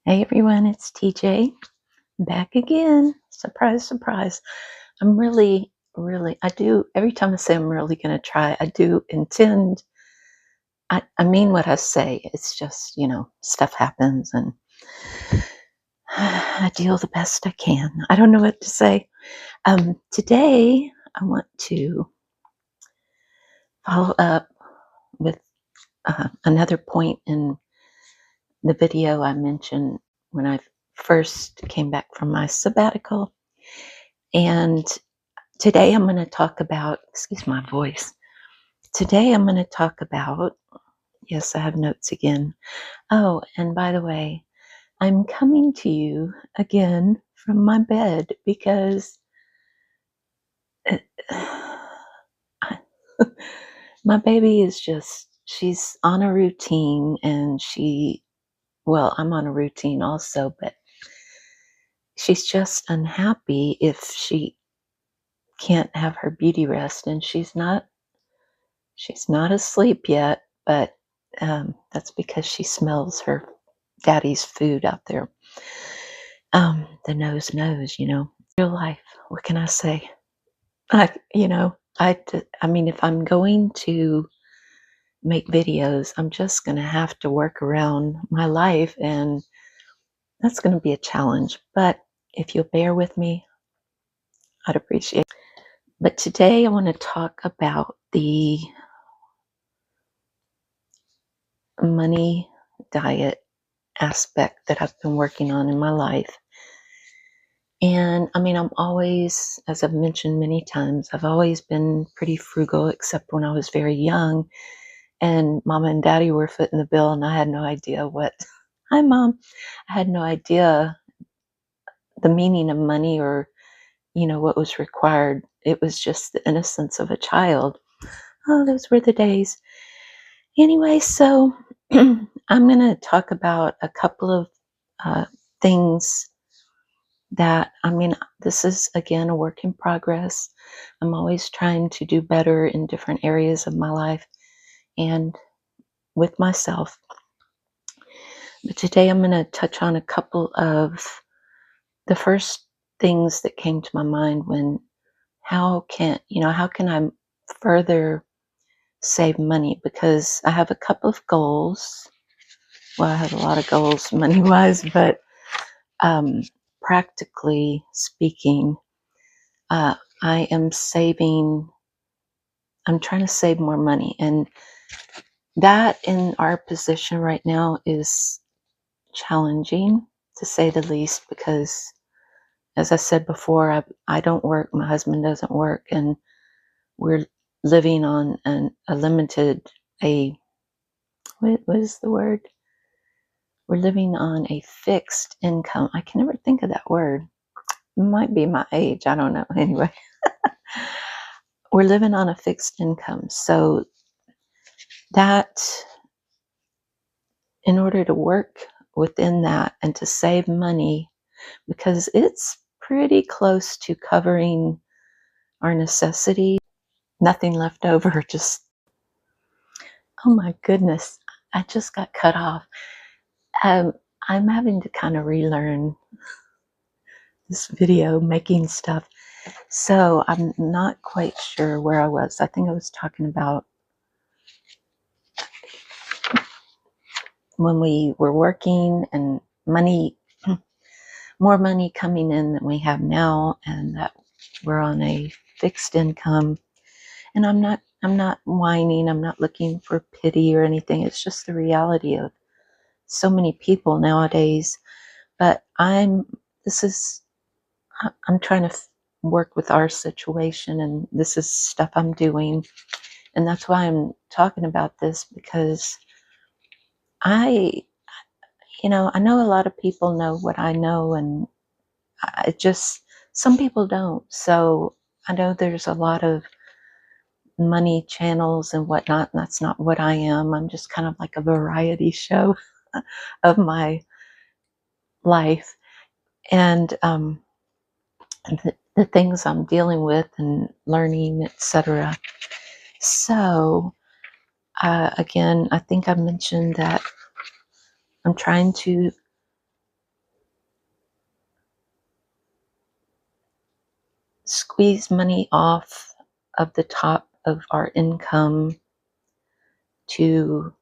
Hey everyone, it's TJ back again. Surprise, surprise. I'm I do, every time I say I'm really going to try, I do intend, I mean what I say. It's just, stuff happens and I deal the best I can. I don't know what to say. Today, I want to follow up with another point in the video I mentioned when I first came back from my sabbatical. And today I'm going to talk about, excuse my voice. Today I'm going to talk about, yes, I have notes again. Oh, and by the way, I'm coming to you again from my bed because my baby is she's on a routine and I'm on a routine also, but she's just unhappy if she can't have her beauty rest, and she's not asleep yet, but that's because she smells her daddy's food out there. The nose knows, real life. What can I say? I mean, if I'm going to make videos, I'm just going to have to work around my life, and that's going to be a challenge. But if you'll bear with me, I'd appreciate it. But today I want to talk about the money diet aspect that I've been working on in my life. And I mean, I'm always, as I've mentioned many times, I've always been pretty frugal, except when I was very young and Mama and Daddy were footing the bill and I had no idea what, hi Mom, I had no idea the meaning of money or, what was required. It was just the innocence of a child. Oh, those were the days. Anyway, so I'm going to talk about a couple of things that, I mean, this is again a work in progress. I'm always trying to do better in different areas of my life and with myself. But today I'm going to touch on a couple of the first things that came to my mind when how can I further save money, because I have a couple of goals. Well, I have a lot of goals money wise, but practically speaking, I am I'm trying to save more money. And that in our position right now is challenging, to say the least, because as I said before, I don't work, my husband doesn't work, and we're living on what is the word? We're living on a fixed income. I can never think of that word. It might be my age. I don't know. Anyway, we're living on a fixed income. So that, in order to work within that and to save money, because it's pretty close to covering our necessities, nothing left over, just, oh my goodness, I just got cut off. I'm having to kind of relearn this video making stuff. So I'm not quite sure where I was. I think I was talking about when we were working and money, more money coming in than we have now, and that we're on a fixed income. And I'm not whining. I'm not looking for pity or anything. It's just the reality of so many people nowadays. But I'm trying to work with our situation, and this is stuff I'm doing. And that's why I'm talking about this, because I know a lot of people know what I know, and some people don't. So I know there's a lot of money channels and whatnot, and that's not what I am. I'm just kind of like a variety show of my life, and the things I'm dealing with and learning, etc. So again, I think I mentioned that I'm trying to squeeze money off of the top of our income to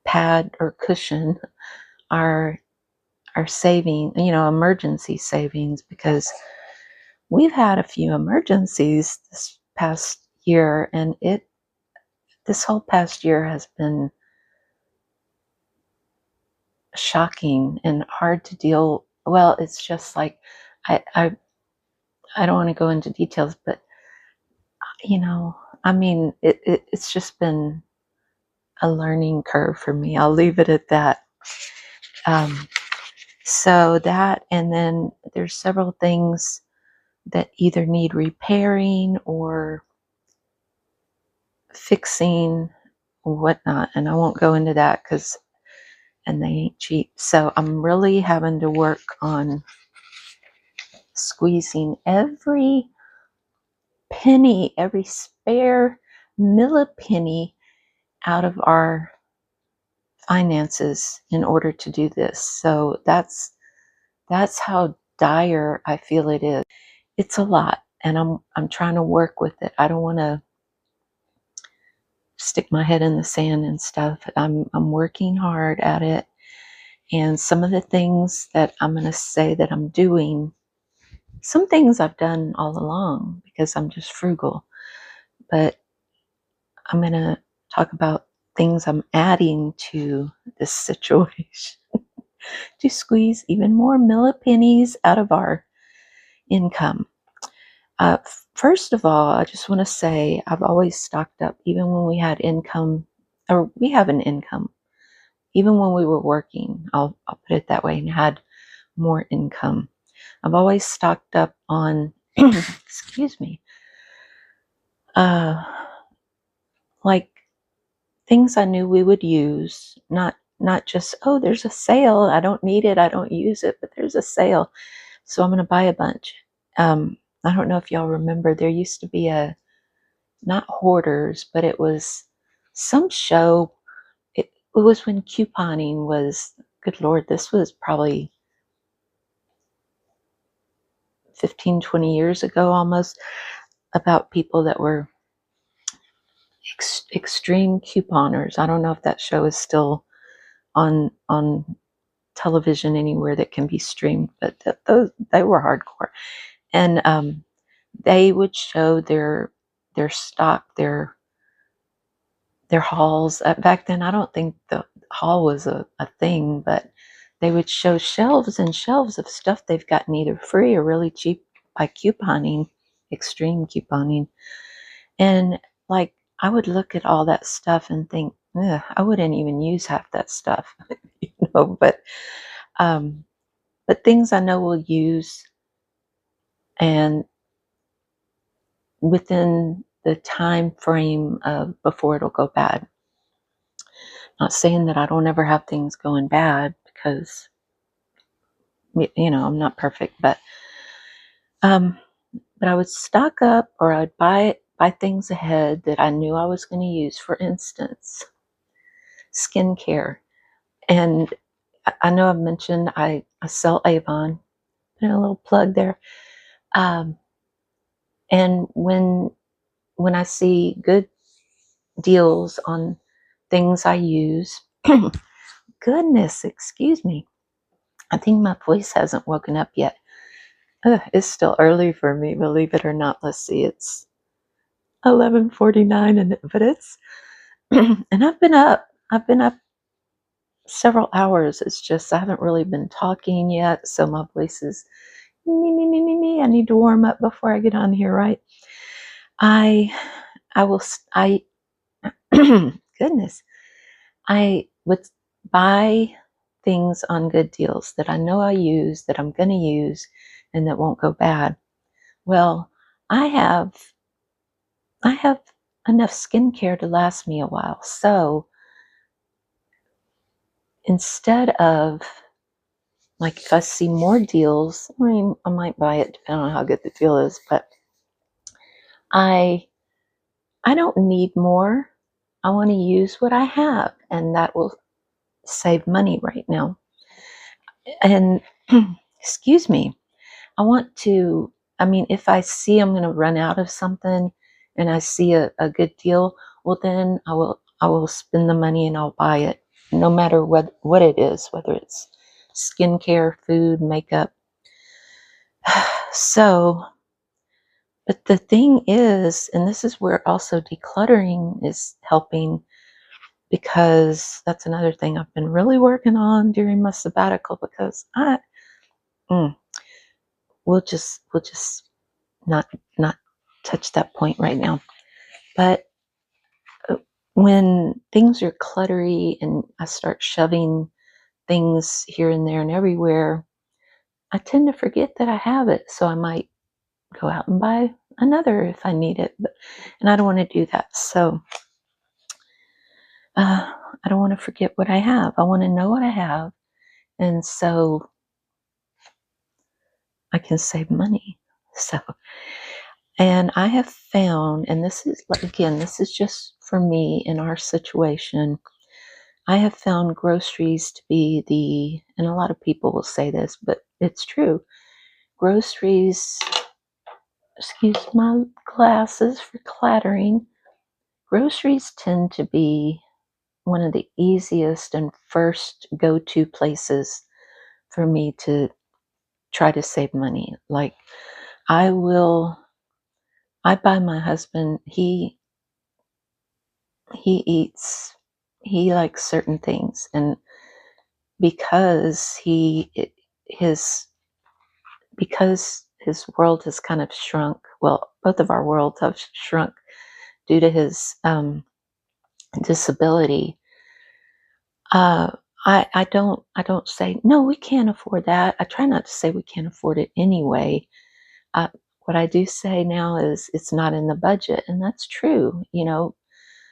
pad or cushion our saving, emergency savings, because we've had a few emergencies this past year, and this whole past year has been shocking and hard to deal. Well, it's just like I don't want to go into details, but it's just been a learning curve for me. I'll leave it at that. So that, and then there's several things that either need repairing or fixing or whatnot, and I won't go into that and they ain't cheap. So I'm really having to work on squeezing every penny, every spare millipenny out of our finances in order to do this. So that's how dire I feel it is. It's a lot, and I'm trying to work with it. I don't want to stick my head in the sand and stuff. I'm working hard at it, and some of the things that I'm going to say that I'm doing, some things I've done all along because I'm just frugal, but I'm going to talk about things I'm adding to this situation to squeeze even more millipennies out of our income. First of all, I just want to say I've always stocked up, even when we had income, or we have an income, even when we were working. I'll put it that way, and had more income. I've always stocked up on, excuse me, like things I knew we would use, not just, oh, there's a sale, I don't need it, I don't use it, but there's a sale, so I'm going to buy a bunch. I don't know if y'all remember, there used to be not Hoarders, but it was some show. It was when couponing was, good Lord, this was probably 15, 20 years ago almost, about people that were extreme couponers. I don't know if that show is still on television anywhere that can be streamed, but they were hardcore. And they would show their stock, their hauls. Back then, I don't think the haul was a thing, but they would show shelves and shelves of stuff they've gotten either free or really cheap by couponing, extreme couponing. And like, I would look at all that stuff and think, I wouldn't even use half that stuff, but things I know we'll use, and within the time frame of before it'll go bad. Not saying that I don't ever have things going bad, because I'm not perfect, but I would stock up, or I'd buy things ahead that I knew I was going to use. For instance, skincare. And I know I've mentioned I sell Avon, put in a little plug there. And when I see good deals on things I use, goodness, excuse me, I think my voice hasn't woken up yet. It's still early for me, believe it or not. Let's see, it's 11:49, but it's and I've been up several hours. It's just I haven't really been talking yet, so my voice is me. I need to warm up before I get on here, right? I goodness, I would buy things on good deals that I know I use, that I'm going to use, and that won't go bad. Well, I have enough skincare to last me a while. So instead of, like, if I see more deals, I might buy it depending on how good the deal is, but I don't need more. I want to use what I have, and that will save money right now. And excuse me, I want to I mean, if I see I'm going to run out of something and I see a good deal, well, then I will spend the money and I'll buy it, no matter what it is, whether it's skincare, food, makeup. So, but the thing is, and this is where also decluttering is helping, because that's another thing I've been really working on during my sabbatical, because mm, we'll just not not touch that point right now. But when things are cluttery and I start shoving things here and there and everywhere, I tend to forget that I have it. So I might go out and buy another if I need it. And I don't want to do that. So I don't want to forget what I have. I want to know what I have. And so I can save money. So, and I have found, and this is, again, this is just for me in our situation. I have found groceries to be and a lot of people will say this, but it's true. Groceries, excuse my glasses for clattering, groceries tend to be one of the easiest and first go to places for me to try to save money. Like, I will, I buy my husband, he eats, he likes certain things. And because his, because his world has kind of shrunk, well, both of our worlds have shrunk due to his disability. uh, I don't say no, we can't afford that. I try not to say we can't afford it anyway. uh, what I do say now is it's not in the budget, and that's true, you know.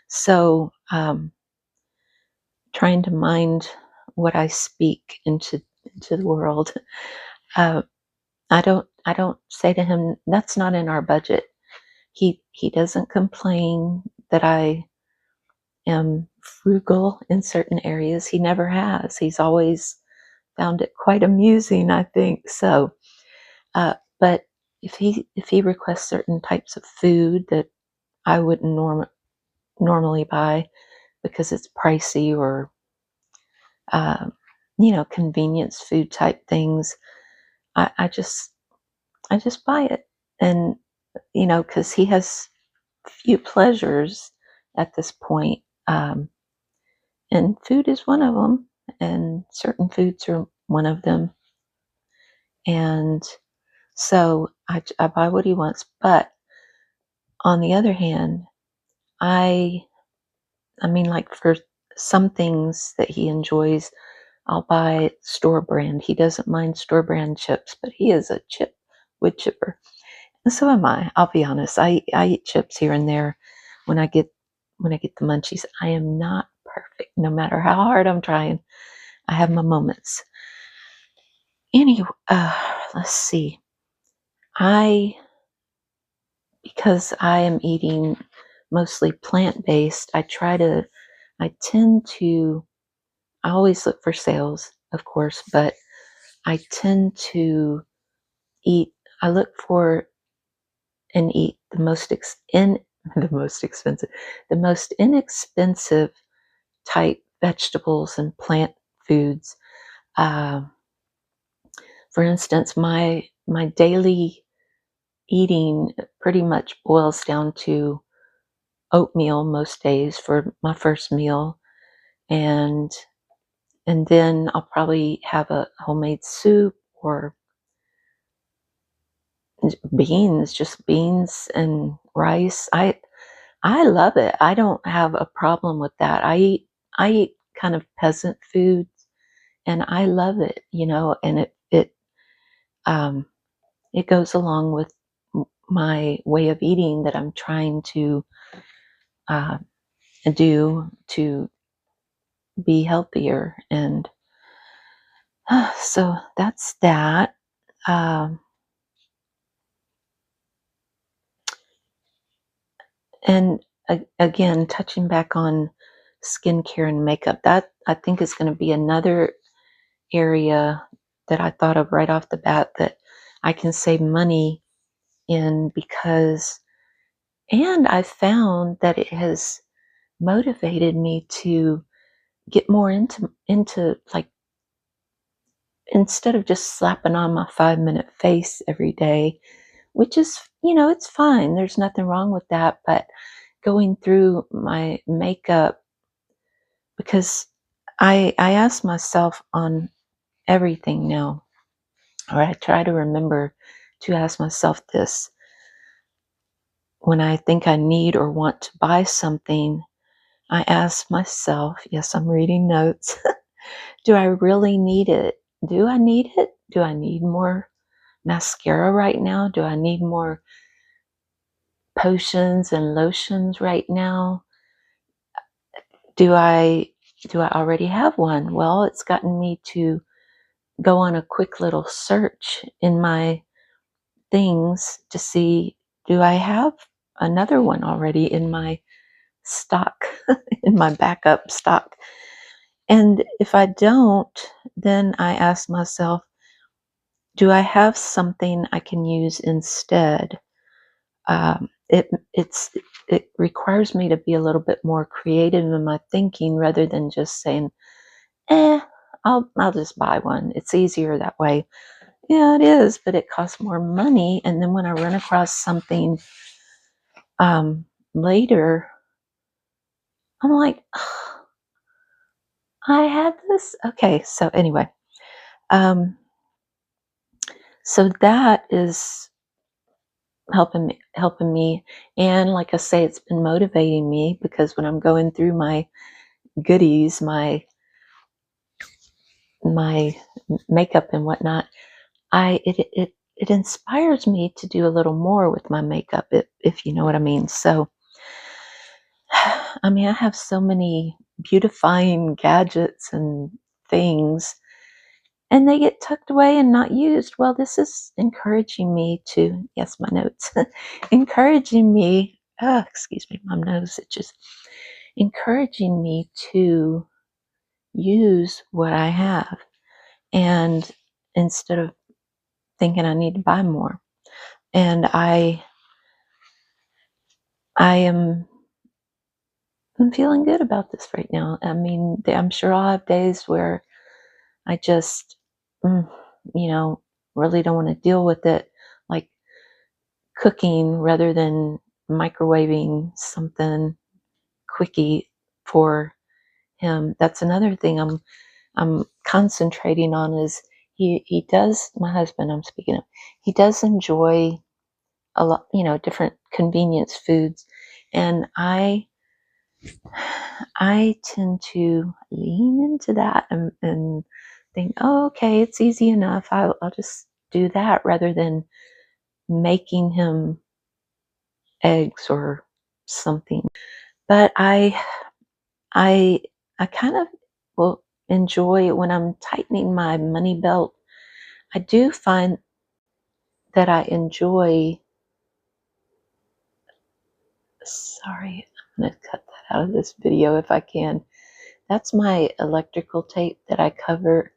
So trying to mind what I speak into the world. uh, I don't say to him that's not in our budget. He doesn't complain that I am frugal in certain areas. He never has. He's always found it quite amusing, I think. So, but if he requests certain types of food that I wouldn't normally buy because it's pricey, or uh, you know, convenience food type things, I, I just I just buy it. And you know, because he has few pleasures at this point. And food is one of them, and certain foods are one of them. And so I buy what he wants. But on the other hand, I I mean, like, for some things that he enjoys, I'll buy store brand. He doesn't mind store brand chips, but he is a wood chipper. And so am I. I'll be honest. I eat chips here and there when I get the munchies. I am not perfect, no matter how hard I'm trying. I have my moments. Anyway, let's see. I Because I am eating mostly plant-based, I tend to, I always look for sales, of course, but I tend to eat, I look for and eat the most the most expensive, the most inexpensive type vegetables and plant foods. Um, for instance, my daily eating pretty much boils down to oatmeal most days for my first meal, and then I'll probably have a homemade soup, or beans, just beans and rice. I love it. I don't have a problem with that. I eat kind of peasant foods, and I love it, you know, and um it goes along with my way of eating that I'm trying to uh, do to be healthier. And so that's that. Um, and again, touching back on skincare and makeup, that I think is going to be another area that I thought of right off the bat that I can save money in because, and I found that it has motivated me to get more into like, instead of just slapping on my 5-minute face every day, which is, it's fine. There's nothing wrong with that. But going through my makeup, because I ask myself on everything now, or I try to remember to ask myself this when I think I need or want to buy something. I ask myself, yes, I'm reading notes. Do I really need it? Do I need it? Do I need more mascara right now? Do I need more potions and lotions right now? Do I already have one? Well, it's gotten me to go on a quick little search in my things to see, do I have another one already in my stock, in my backup stock? And if I don't, then I ask myself, do I have something I can use instead? Um, it it's it requires me to be a little bit more creative in my thinking rather than just saying, "Eh, I'll just buy one. It's easier that way." Yeah, it is, but it costs more money. And then when I run across something later, I'm like, "Ugh, I had this." Okay, so anyway, um, so that is helping me, and like I say, it's been motivating me because when I'm going through my goodies, my makeup and whatnot, it inspires me to do a little more with my makeup, if you know what I mean. So, I mean, I have so many beautifying gadgets and things, and they get tucked away and not used. Well, this is encouraging me to, yes, my notes, encouraging me, excuse me, my nose itches, encouraging me to use what I have. And instead of thinking I need to buy more. And I am I'm feeling good about this right now. I mean, I'm sure I'll have days where I just, mm, you know, really don't want to deal with it, like cooking rather than microwaving something quickie for him. That's another thing I'm concentrating on is he does, my husband I'm speaking of, he does enjoy a lot, different convenience foods. And I tend to lean into that and think, oh, okay, it's easy enough. I'll just do that rather than making him eggs or something. But I, I kind of will enjoy when I'm tightening my money belt. I do find that I enjoy. Sorry, I'm going to cut that out of this video if I can. That's my electrical tape that I cover.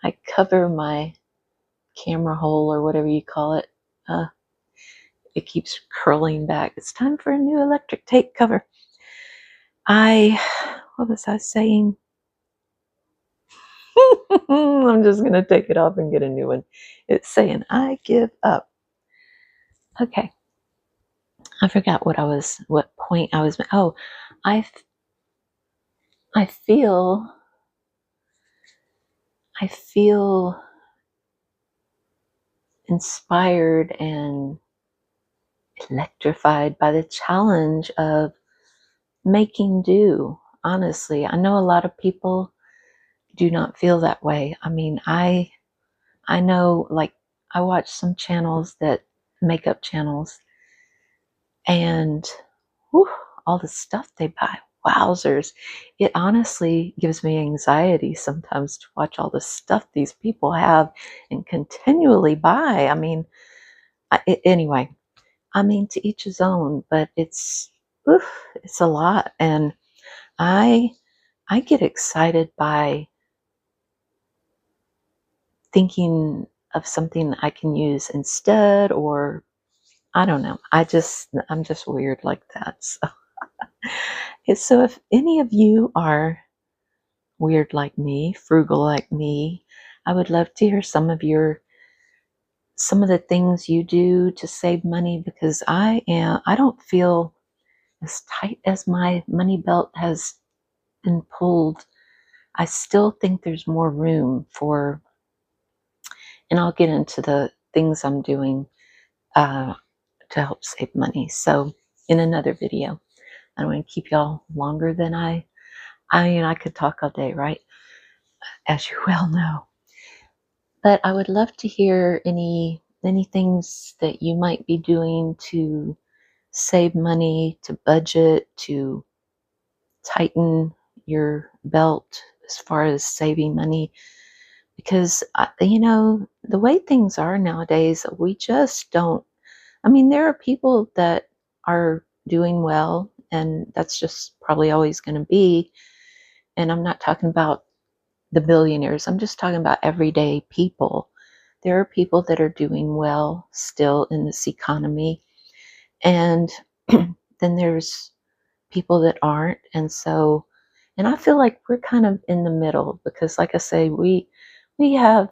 I cover my camera hole or whatever you call it. Uh, it keeps curling back. It's time for a new electric tape cover. What was I saying? I'm just going to take it off and get a new one. It's saying, I give up. Okay. I forgot what point I was. Oh, I, I feel, I feel inspired and electrified by the challenge of making do. Honestly, I know a lot of people do not feel that way. I mean, I know, like, I watch some channels, that makeup channels, and whew, all the stuff they buy. Wowzers. It honestly gives me anxiety sometimes to watch all the stuff these people have and continually buy. I mean, anyway, I mean, to each his own, but oof, it's a lot. And I get excited by thinking of something I can use instead, or I don't know. I'm just weird like that. So, so if any of you are weird like me, frugal like me, I would love to hear some of the things you do to save money, because I don't feel as tight as my money belt has been pulled. I still think there's more room for, and I'll get into the things I'm doing uh, to help save money. So in another video, I don't want to keep y'all longer than I mean, I could talk all day, right? As you well know. But I would love to hear any things that you might be doing to save money, to budget, to tighten your belt as far as saving money. Because, the way things are nowadays, we just don't. I mean, there are people that are doing well, and that's just probably always going to be. And I'm not talking about the billionaires, I'm just talking about everyday people. There are people that are doing well still in this economy. And then there's people that aren't. And I feel like we're kind of in the middle, because like I say, we have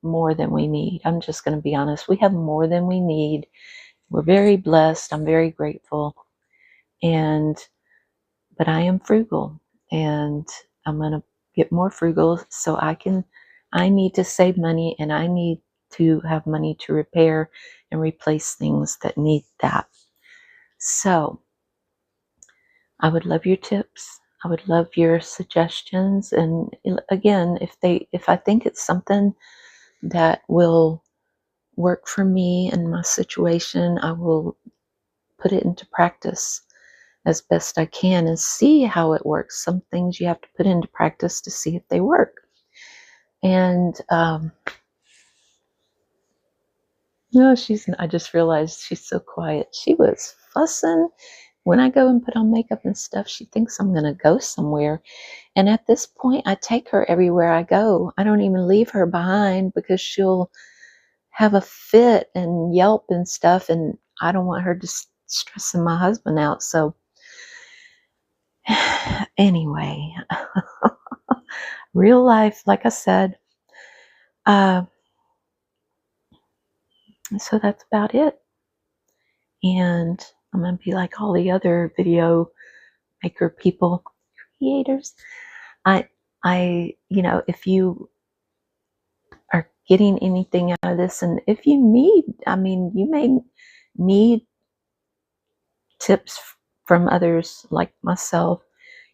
more than we need. I'm just going to be honest. We have more than we need. We're very blessed. I'm very grateful. And but I am frugal, and I'm going to get more frugal so I need to save money, and I need to have money to repair and replace things that need that. So I would love your tips. I would love your suggestions. And again, if I think it's something that will work for me and my situation, I will put it into practice as best I can and see how it works. Some things you have to put into practice to see if they work. And no, I just realized she's so quiet. She was fussing. When I go and put on makeup and stuff, she thinks I'm going to go somewhere. And at this point, I take her everywhere I go. I don't even leave her behind, because she'll have a fit and yelp and stuff. And I don't want her just stressing my husband out. So anyway, real life, like I said. So that's about it. And I'm going to be like all the other video maker people, creators. If you are getting anything out of this, and if you need, you may need tips from others like myself.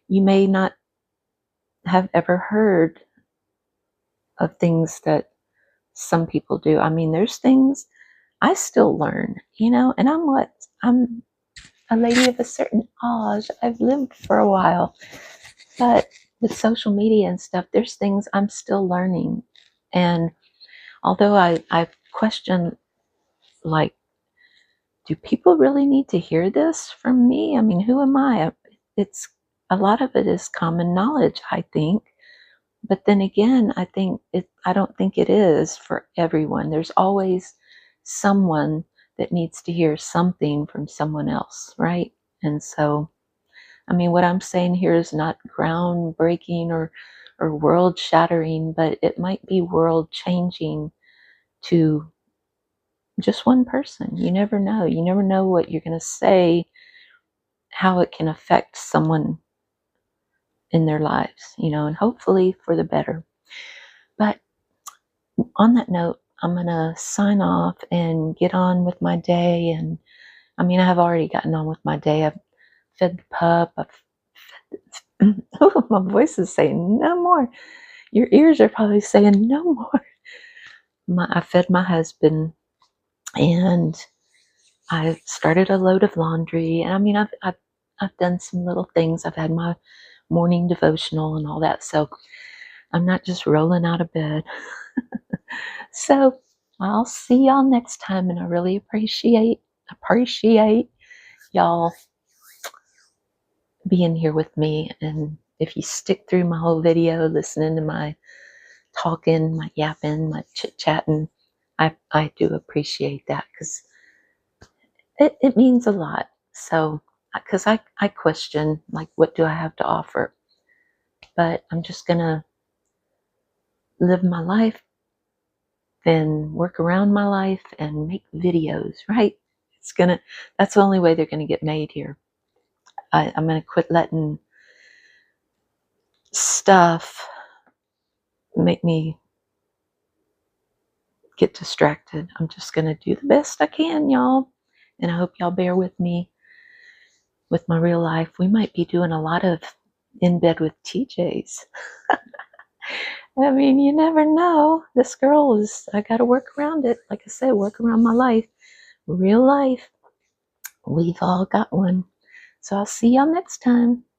You may not have ever heard of things that some people do. I mean, there's things I still learn, and I'm a lady of a certain age. I've lived for a while, but with social media and stuff, there's things I'm still learning. And although I question, like, do people really need to hear this from me? I mean, who am I? It's a lot of it is common knowledge, I think. But then again, I don't think it is for everyone. There's always someone that needs to hear something from someone else, right? And so, what I'm saying here is not groundbreaking or world shattering, but it might be world changing to just one person. You never know. You never know what you're going to say, how it can affect someone in their lives, and hopefully for the better. But on that note, I'm going to sign off and get on with my day. And I have already gotten on with my day. I've fed the pup. My voice is saying no more. Your ears are probably saying no more. I fed my husband, and I started a load of laundry. And I've done some little things. I've had my morning devotional and all that. So I'm not just rolling out of bed. So I'll see y'all next time, and I really appreciate y'all being here with me. And if you stick through my whole video, listening to my talking, my yapping, my chit-chatting. I do appreciate that because it means a lot. So, because I question, like, what do I have to offer? But I'm just going to live my life, then work around my life and make videos, right? That's the only way they're gonna get made here. I'm gonna quit letting stuff make me get distracted. I'm just gonna do the best I can, y'all. And I hope y'all bear with me with my real life. We might be doing a lot of in bed with TJs. I mean, you never know. This girl I gotta work around it. Like I said, work around my life. Real life. We've all got one. So I'll see y'all next time.